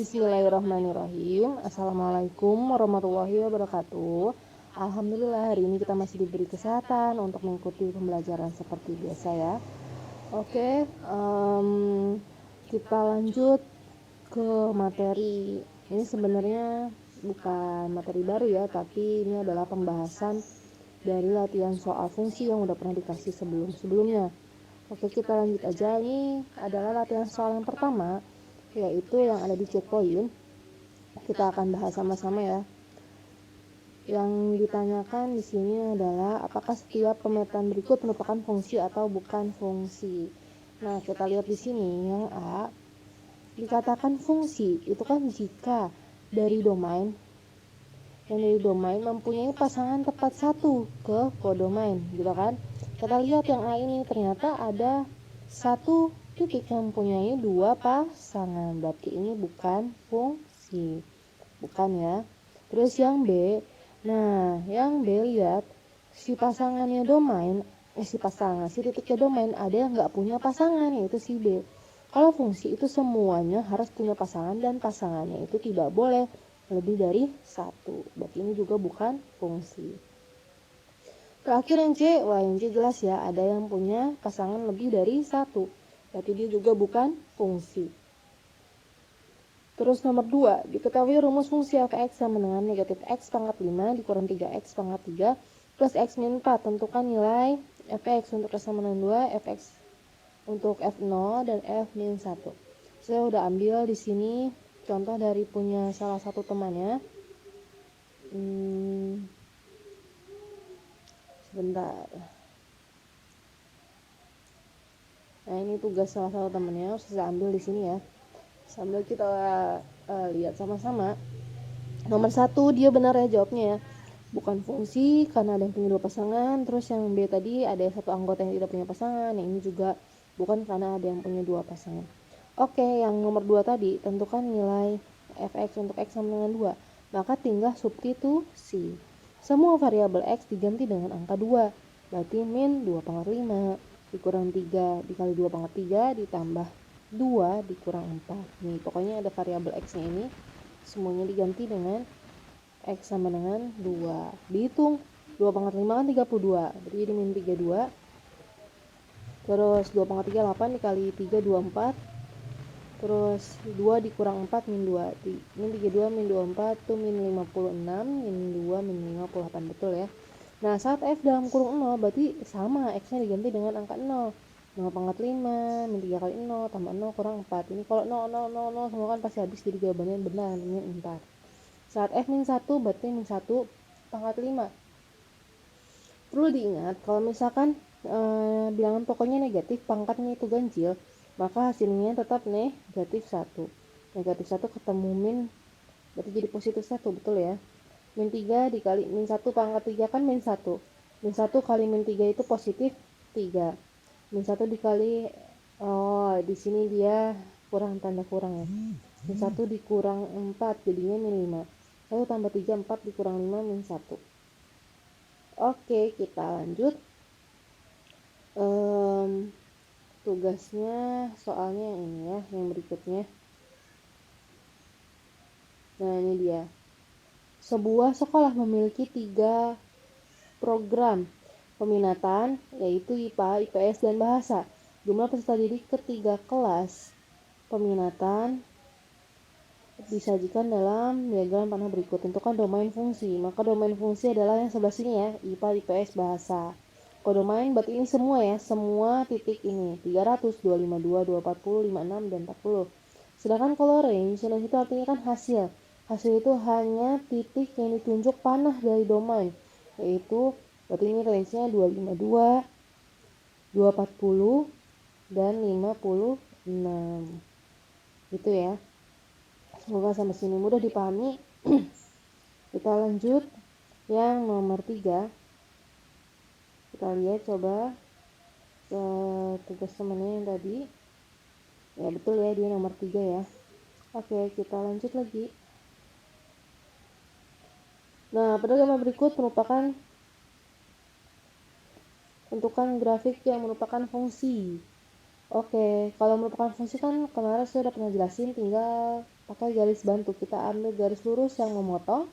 Bismillahirrahmanirrahim. Assalamualaikum warahmatullahi wabarakatuh. Alhamdulillah hari ini kita masih diberi kesehatan untuk mengikuti pembelajaran seperti biasa ya. Oke, kita lanjut ke materi. Ini sebenarnya bukan materi baru ya, tapi ini adalah pembahasan dari latihan soal fungsi yang udah pernah dikasih sebelumnya. Oke, kita lanjut aja. Ini adalah latihan soal yang pertama, yaitu yang ada di checkpoint. Kita akan bahas sama-sama ya. Yang ditanyakan di sini adalah apakah setiap pemetaan berikut merupakan fungsi atau bukan fungsi. Nah, kita lihat di sini yang A, dikatakan fungsi itu kan jika dari domain mempunyai pasangan tepat satu ke kodomain, gitu kan. Kita lihat yang A ini ternyata ada satu titik yang mempunyai dua pasangan, berarti ini bukan fungsi, bukan ya. Terus yang B, nah yang B lihat si pasangannya domain, si titiknya domain ada yang nggak punya pasangan, yaitu si B. Kalau fungsi itu semuanya harus punya pasangan dan pasangannya itu tidak boleh lebih dari satu, berarti ini juga bukan fungsi. Terakhir yang C, wah yang C jelas ya, ada yang punya pasangan lebih dari satu, berarti dia juga bukan fungsi. Terus nomor 2, diketahui rumus fungsi f(x) sama dengan negatif x pangkat 5 dikurang 3x pangkat 3 plus x min 4. Tentukan nilai f(x) untuk x sama dengan 2, f(x) untuk f0 dan f min 1. Saya udah ambil di sini contoh dari punya salah satu temannya. Sebentar. Nah, ini tugas salah satu temannya, saya ambil di sini ya. Sambil kita lihat sama-sama. Nomor 1 dia benar ya jawabnya ya. Bukan fungsi karena ada yang punya dua pasangan. Terus yang B tadi ada satu anggota yang tidak punya pasangan. Yang ini juga bukan karena ada yang punya dua pasangan. Oke, yang nomor 2 tadi tentukan nilai f(x) untuk x sama dengan 2. Maka tinggal substitusi. Semua variabel x diganti dengan angka 2. Berarti min 2 pangkat 5 dikurang 3 dikali 2 pangkat 3 ditambah 2 dikurang 4. Nih, pokoknya ada variabel x-nya ini. Semuanya diganti dengan x sama dengan 2. Dihitung 2 pangkat 5 kan 32. Berarti jadi min 32. Terus 2 pangkat 3 8 dikali 3 24. Terus 2 dikurang 4 min 2. Min 32 min 24 itu min 56. Min 2 min 58, betul ya. Nah, saat f dalam kurung 0 berarti sama, x-nya diganti dengan angka 0. 0 pangkat 5 min 3 kali 0 tambah 0 kurang 4. Ini kalau 0 0 0 0 semua kan pasti habis, jadi jawabannya benar, min 4. Saat f min 1 berarti min 1 pangkat 5. Perlu diingat kalau misalkan bilangan pokoknya negatif, pangkatnya itu ganjil, maka hasilnya tetap negatif 1. Negatif 1 ketemu min, berarti jadi positif 1, betul ya. Min 3 dikali min 1 pangkat 3 kan min 1. Min 1 kali min 3 itu positif 3. Min 1 dikali, di sini dia kurang tanda kurang ya. Min 1 dikurang 4 jadinya min 5. 1 tambah 3 4 dikurang 5 min 1. Oke, kita lanjut. Tugasnya soalnya yang ini ya, yang berikutnya. Nah, ini dia. Sebuah sekolah memiliki 3 program peminatan, yaitu IPA, IPS, dan bahasa. Jumlah peserta didik ketiga kelas peminatan disajikan dalam diagram panah berikut. Tentukan domain fungsi. Maka domain fungsi adalah yang sebelah sini ya, IPA, IPS, bahasa. Kodomain berarti ini semua ya, semua titik ini 300, 252, 240, 56 dan 40. Sedangkan kalau range itu artinya kan hasil. Hasil itu hanya titik yang ditunjuk panah dari domain, yaitu berarti ini range-nya 252, 240 dan 56. Gitu ya. Semoga sampai sini mudah dipahami. Kita lanjut yang nomor 3. Kita lihat coba tugas temannya yang tadi. Ya betul ya, dia nomor 3 ya. Oke, kita lanjut lagi. Nah, pada gambar berikut merupakan tentukan grafik yang merupakan fungsi. Oke, kalau merupakan fungsi kan kemarin saya udah pernah jelasin, tinggal pakai garis bantu. Kita ambil garis lurus yang memotong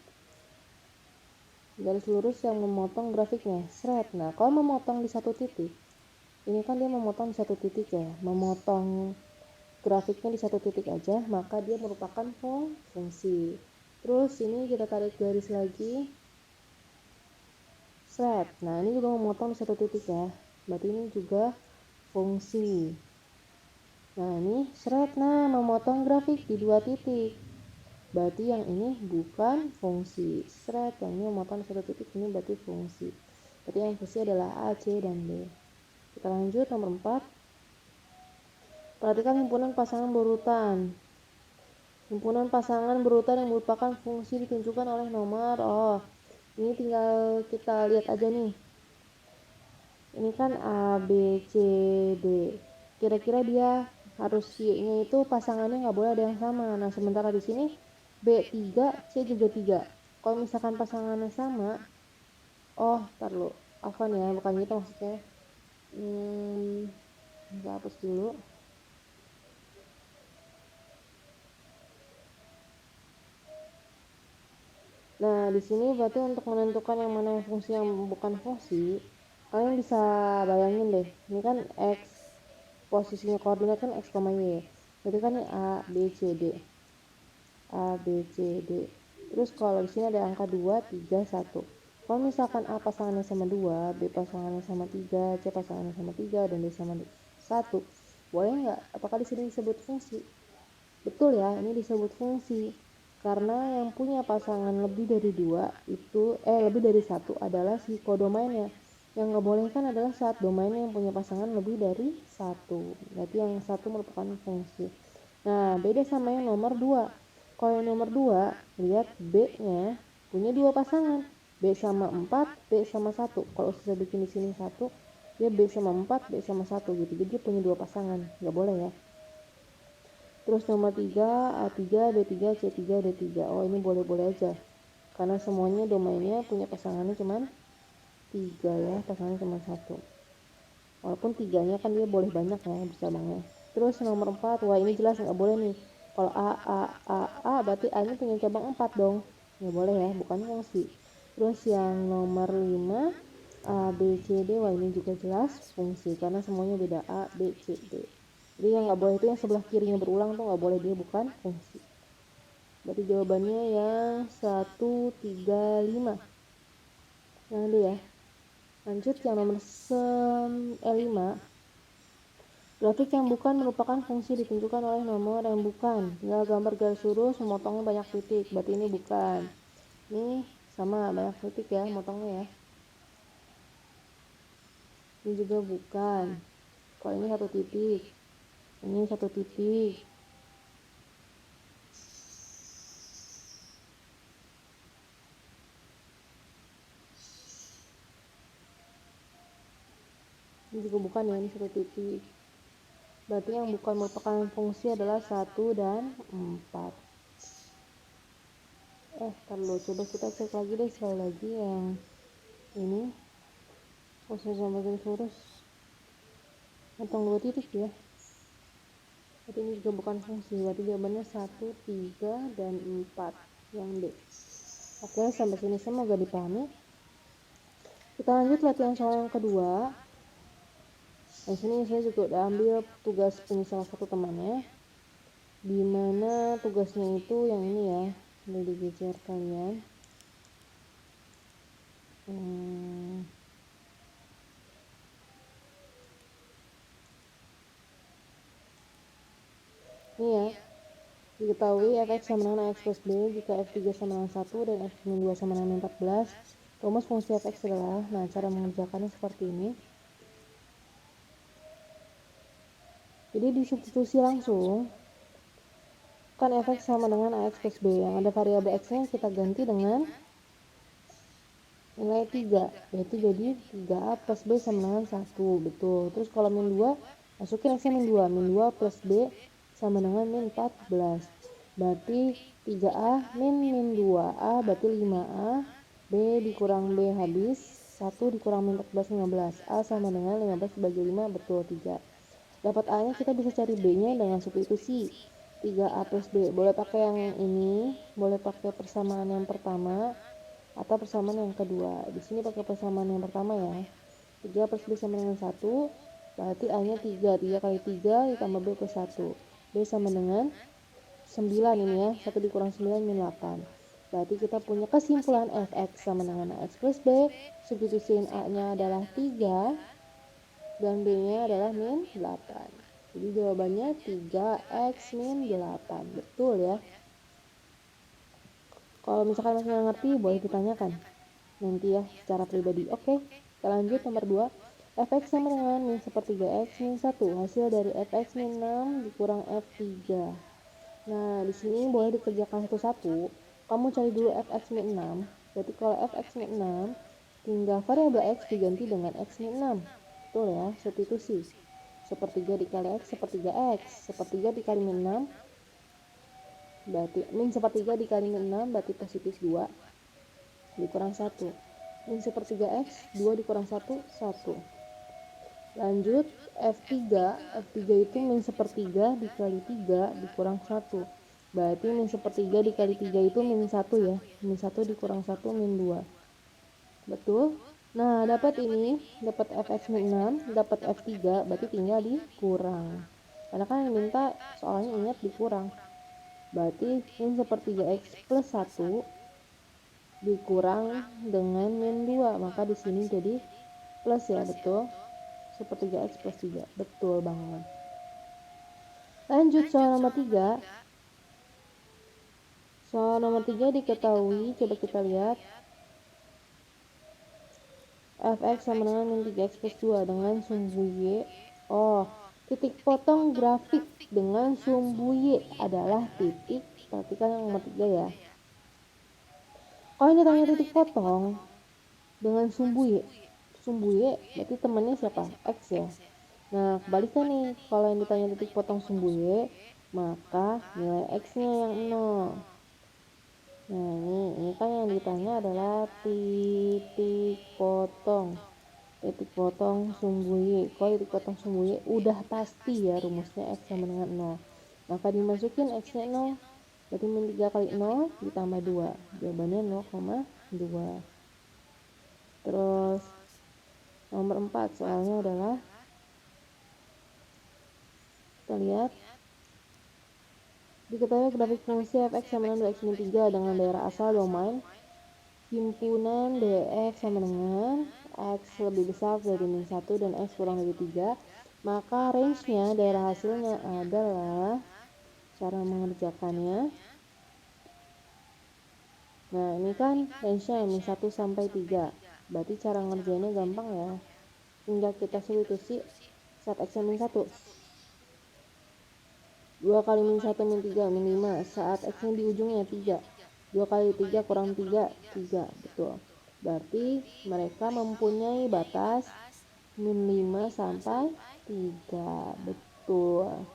grafiknya. Seret. Nah, kalau memotong di satu titik, ini kan dia memotong di satu titik ya, memotong grafiknya di satu titik aja, maka dia merupakan fungsi. Terus ini kita tarik garis lagi, seret. Nah, ini juga memotong di satu titik ya, berarti ini juga fungsi. Nah, ini seret. Nah, memotong grafik di dua titik, berarti yang ini bukan fungsi. Seret, yang ini memotong di satu titik, ini berarti fungsi. Berarti yang fungsi adalah A, C, dan D. Kita lanjut nomor 4. Perhatikan himpunan pasangan berurutan. Himpunan pasangan berurutan yang merupakan fungsi ditunjukkan oleh nomor. Ini tinggal kita lihat aja nih. Ini kan A, B, C, D. Kira-kira dia harus Y-nya itu pasangannya nggak boleh ada yang sama. Nah, sementara di sini B3, C juga 3. Kalau misalkan pasangannya sama, tar lu. Afwan ya, bukan gitu maksudnya. Kita hapus dulu. Nah, di sini berarti untuk menentukan yang mana fungsi yang bukan fungsi, kalian bisa bayangin deh. Ini kan X, posisinya koordinat kan X, Y. Berarti kan ini A, B, C, D. A, B, C, D. Terus kalau di sini ada angka 2, 3, 1. Kalau misalkan A pasangannya sama 2, B pasangannya sama 3, C pasangannya sama 3, dan D sama 1, boleh nggak? Apakah di sini disebut fungsi? Betul ya, ini disebut fungsi. Karena yang punya pasangan lebih dari 2 itu, lebih dari 1 adalah si kodomainnya. Yang nggak boleh kan adalah saat domainnya yang punya pasangan lebih dari 1. Berarti yang 1 merupakan fungsi. Nah, beda sama yang nomor 2. Kalau yang nomor 2, lihat B-nya punya 2 pasangan. B sama 4, B sama 1. Kalau saya bikin di sini 1, dia B sama 4, B sama 1 gitu. Jadi dia punya 2 pasangan. Nggak boleh ya. Terus nomor 3, A3, B3, C3, D3. Ini boleh-boleh aja. Karena semuanya domainnya punya pasangannya cuman 3 ya, pasangannya cuma 1. Walaupun 3-nya kan dia boleh banyak ya bercabangnya. Terus nomor 4, ini jelas nggak boleh nih. Kalau A, berarti A-nya punya cabang 4 dong. Nggak boleh ya, bukan fungsi. Terus yang nomor 5, A, B, C, D. Ini juga jelas fungsi karena semuanya beda, A, B, C, D. Jadi yang nggak boleh itu yang sebelah kirinya berulang tuh nggak boleh, dia bukan fungsi. Berarti jawabannya yang 1, 3, 5. Yang D ya. Lanjut yang nomor 5. Grafik yang bukan merupakan fungsi ditunjukkan oleh nomor yang bukan. Tinggal gambar garis lurus, memotongnya banyak titik. Berarti ini bukan. Ini sama banyak titik ya, motongnya ya. Ini juga bukan. Kalau ini 1 titik. Ini 1 titik. Ini juga bukan ya, ini 1 titik. Berarti yang bukan merupakan fungsi adalah 1 dan 4. Coba kita cek lagi deh sekali lagi yang ini. Posisi sampai garis lurus. Motong 2 titik ya. Berarti ini juga bukan fungsi. Berarti jawabannya 1, 3, dan 4. Yang D. Oke, sampai sini semoga dipahami. Kita lanjut latihan soal yang kedua. Di sini saya juga udah ambil tugas punya salah satu temannya, dimana tugasnya itu yang ini ya, boleh digeser kalian. Ini ya, diketahui f(x) sama dengan ax plus b jika f3 sama dengan 1 dan f-2 sama dengan 14. Rumus fungsi f(x) adalah, cara mengerjakannya seperti ini. Jadi disubstitusi langsung, kan f(x) sama dengan ax plus b, yang ada variabel x-nya kita ganti dengan nilai 3, yaitu jadi 3a plus b sama dengan 1, betul. Terus kalau min 2, masukin x-nya min 2, min 2 plus b sama dengan min 14, berarti 3a min 2a berarti 5a, b dikurang b habis, 1 dikurang min 14, 15, a sama dengan 15 bagi 5, betul 3. Dapat a nya kita bisa cari b nya dengan substitusi, 3A plus B. Boleh pakai yang ini, boleh pakai persamaan yang pertama atau persamaan yang kedua. Di sini pakai persamaan yang pertama ya. 3 plus B sama dengan 1, berarti A-nya 3. 3 kali 3 ditambah B plus 1. B sama dengan 9 ini ya. 1 dikurang 9 min 8. Berarti kita punya kesimpulan fx sama dengan ax plus b. Substitusiin A-nya adalah 3 dan B-nya adalah min 8. Jadi jawabannya 3x min 8. Betul ya. Kalau misalkan masih nggak ngerti, boleh ditanyakan nanti ya secara pribadi. Oke, kita lanjut nomor 2. Fx sama dengan min sepertiga x min 1. Hasil dari fx min 6 dikurang f3. Nah, di sini boleh dikerjakan satu-satu. Kamu cari dulu fx min 6. Berarti kalau fx min 6, tinggal variabel x diganti dengan x min 6. Betul ya, substitusi. Sepertiga dikali x, sepertiga x. Sepertiga dikali min 6, berarti min sepertiga dikali min 6, berarti positif 2. Dikurang 1. Min sepertiga x, 2 dikurang 1, 1. Lanjut, F3. F3 itu min sepertiga dikali 3 dikurang 1. Berarti min sepertiga dikali 3 itu min 1 ya. Min 1 dikurang 1 min 2. Betul? Nah, dapat ini, dapat fx min 6, dapat F3, berarti tinggal dikurang. Karena kan yang minta soalnya ingat dikurang. Berarti min sepertiga x plus 1 dikurang dengan min 2. Maka di sini jadi plus ya, betul? Sepertiga x plus 3. Betul banget. Lanjut soal nomor 3. Soal nomor 3 diketahui, coba kita lihat. Fx sama dengan min 3x plus 2 dengan sumbu y. Oh, titik potong grafik dengan sumbu y adalah titik, perhatikan yang nomor 3 ya. Kalau ini ditanya titik potong dengan sumbu y berarti temannya siapa? X ya. Nah, kebalikan nih, kalau yang ditanya titik potong sumbu y, maka nilai x-nya yang 0. Nah, ini kan yang ditanya adalah titik potong sumbu y. Kalau titik potong sumbu y udah pasti ya rumusnya x sama dengan 0. Maka dimasukin x-nya 0, berarti min 3 kali 0 ditambah 2. Jawabannya 0,2. Terus nomor 4 soalnya adalah, kita lihat, diketahui grafik fungsi fx sama dengan 2x min 3 dengan daerah asal domain himpunan dx sama dengan x lebih besar dari min 1 dan x kurang dari 3. Maka range-nya, daerah hasilnya adalah, cara mengerjakannya. Nah, ini kan range-nya min 1 sampai 3. Berarti cara ngerjainnya gampang ya. Tinggal kita substitusi saat x min 1. 2 kali min 1 min 3 min 5. Saat x-nya di ujungnya 3. 2 kali 3 kurang 3, 3. Betul. Berarti mereka mempunyai batas min 5 sampai 3. Betul.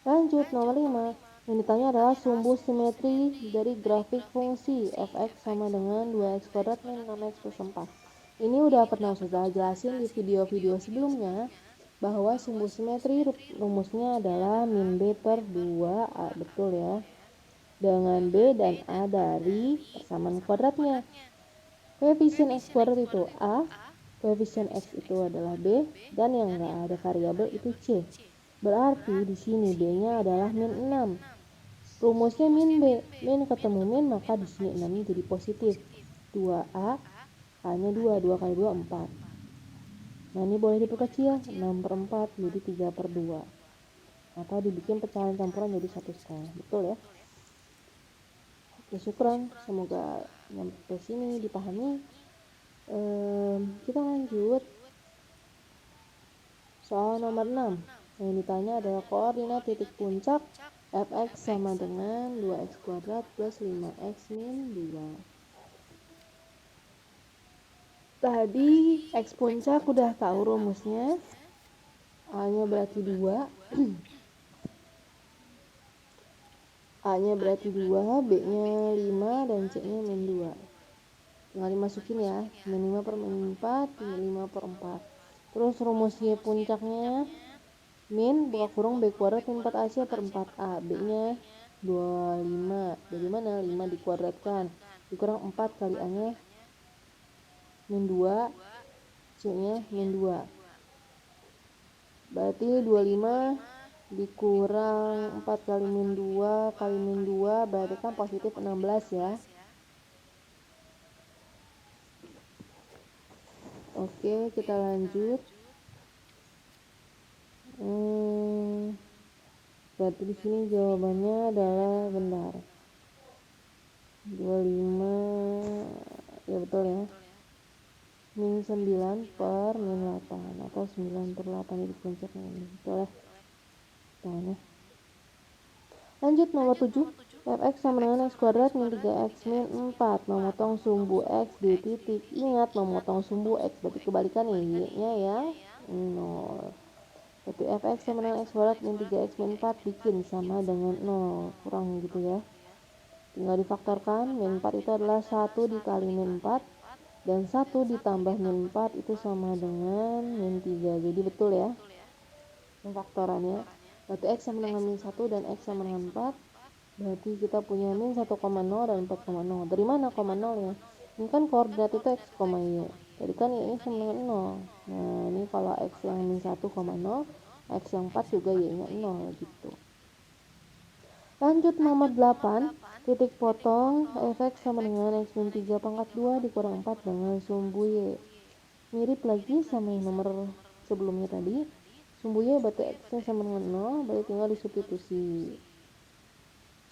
Lanjut nomor 5. Yang ditanya adalah sumbu simetri dari grafik fungsi fx sama dengan 2x kuadrat min 6x plus 4. Ini udah pernah sudah jelasin di video-video sebelumnya, bahwa sumbu simetri rumusnya adalah min b per 2a, betul ya, dengan b dan a dari persamaan kuadratnya. Koefisien x kuadrat itu a, koefisien x itu adalah b, dan yang enggak ada variabel itu c. Berarti di sini b-nya adalah min 6. Rumusnya min b, min ketemu min, maka di sini 6-nya jadi positif. 2a, a-nya 2, 2 kali 2 4. Nah, ini boleh diperkecil, 6 per 4 jadi 3 per 2. Atau dibikin pecahan campuran jadi 1,5. Betul ya? Oke, syukran. Semoga sampai sini dipahami. Kita lanjut. Soal nomor 6. Yang ditanya adalah koordinat titik puncak fx sama dengan 2x kuadrat plus 5x min 2. Tadi x puncak udah tahu rumusnya. A-nya berarti 2. A-nya berarti 2, B-nya 5, dan C-nya min 2. Tinggal dimasukin ya. Min 5 per min 4, min 5 per 4. Terus rumus Y puncaknya min buka kurung B kuadrat min 4AC per 4A. B-nya 25. Dari mana? 5 dikuadratkan. Dikurang 4 kali A-nya min 2. C-nya min 2. Berarti 25 dikurang 4 kali min 2 kali min 2 berarti kan positif 16 ya. Oke, kita lanjut. Berarti di sini jawabannya adalah benar. 25 ya betul ya. Min 9 per min 8 atau 9 per 8 jadi puncaknya ini. Betul ya. Tanya. Lanjut nomor 7. Fx sama dengan x kuadrat min 3x min 4. Memotong sumbu x di titik. Ingat memotong sumbu x berarti kebalikan y-nya yang 0. Berarti fx sama dengan x kuadrat min 3x min 4 bikin sama dengan 0. Kurang gitu ya. Tinggal difaktorkan. Min 4 itu adalah 1 dikali min 4. Dan 1 ditambah min 4 itu sama dengan min 3. Jadi betul ya faktorannya. Berarti x sama dengan min 1 dan x sama dengan 4. Berarti kita punya min 1,0 dan 4,0. Dari mana, 0 ya? Ini kan koordinat itu x, y. Jadi kan y-nya sama dengan 0. Nah, ini kalau x yang min 1,0, x yang 4 juga y-nya 0 gitu. Lanjut nomor 8. Titik potong fx sama dengan x min 3 pangkat 2 dikurang 4 dengan sumbu y. Mirip lagi sama yang nomor sebelumnya tadi. Sumbu y berarti x-nya sama dengan 0, berarti tinggal disubstitusi.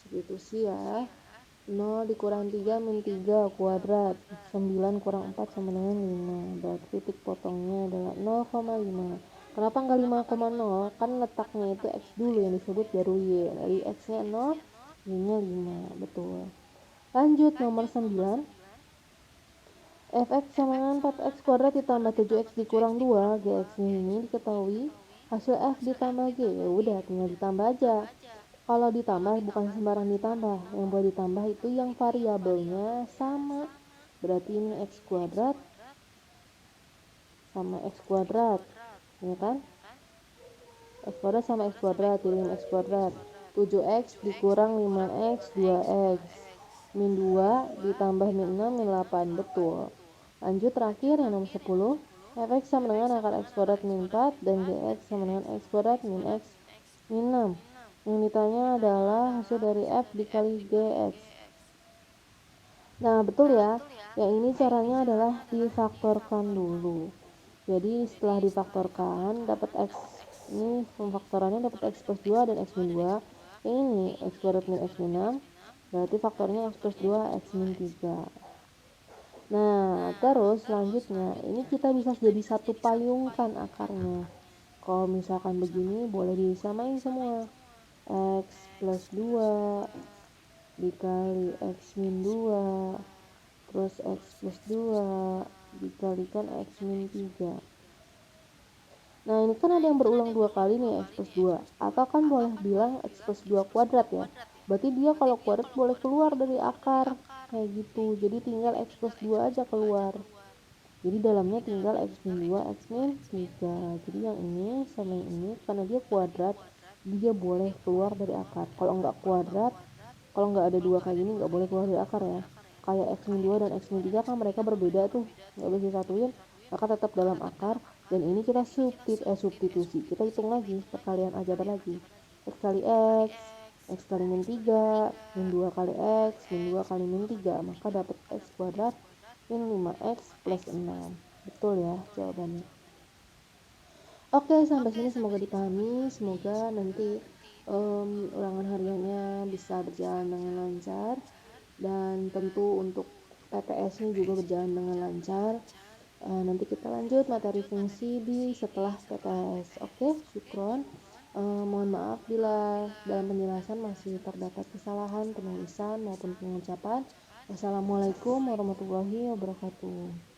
Substitusi ya. 0 dikurang 3 min 3 kuadrat. 9 kurang 4 sama dengan 5. Berarti titik potongnya adalah 0,5. Kenapa nggak 5,0? Kan letaknya itu x dulu yang disebut baru y. Dari x-nya 0, y-nya 5. Betul. Lanjut nomor 9. Fx sama dengan 4x kuadrat ditambah 7x dikurang 2. Gx-nya ini diketahui. Hasil f ditambah g. Ya udah tinggal ditambah aja. Kalau ditambah bukan sembarang ditambah. Yang boleh ditambah itu yang variabelnya sama. Berarti ini x kuadrat sama x kuadrat. Ya kan? X kuadrat sama x kuadrat, jadi 5x kuadrat. 7x dikurang 5x 2x. Min 2 ditambah min 6 min 8. Betul. Lanjut terakhir yang nomor 10. Fx sama dengan akar x kuadrat min 4 dan gx sama dengan x kuadrat min x min 6. Yang ditanya adalah hasil dari f dikali gx. Nah betul ya. Yang ini caranya adalah difaktorkan dulu. Jadi setelah difaktorkan dapat x, ini pemfaktorannya dapat x plus 2 dan x min 2. Yang ini x kuadrat min x min 6. Berarti faktornya x plus 2 x min 3. Nah terus selanjutnya ini kita bisa jadi satu payungkan akarnya. Kalau misalkan begini boleh disamain semua. X plus 2 dikali x min 2 terus x plus 2 dikalikan x min 3. Nah ini kan ada yang berulang 2 kali nih x plus 2. Atau kan boleh bilang x plus 2 kuadrat ya. Berarti dia kalau kuadrat boleh keluar dari akar. Kayak gitu. Jadi tinggal x plus 2 aja keluar. Jadi dalamnya tinggal x min 2, x min 3. Jadi yang ini sama yang ini karena dia kuadrat, dia boleh keluar dari akar. Kalau nggak kuadrat, kalau nggak ada 2 kayak gini nggak boleh keluar dari akar ya. Kayak x min 2 dan x min 3 kan mereka berbeda tuh. Nggak bisa disatuin, maka tetap dalam akar. Dan ini kita substitusi. Kita hitung lagi, perkalian aljabar lagi. X kali x kali min 3, min 2 kali x, min 2 kali min 3. Maka dapat x kuadrat min 5x plus 6. Betul ya jawabannya. Oke, sampai sini semoga dipahami. Semoga nanti ulangan hariannya bisa berjalan dengan lancar. Dan tentu untuk PTS-nya juga berjalan dengan lancar. Nanti kita lanjut materi fungsi di setelah PTS. Oke, syukron. Mohon maaf bila dalam penjelasan masih terdapat kesalahan penulisan maupun pengucapan. Wassalamualaikum warahmatullahi wabarakatuh.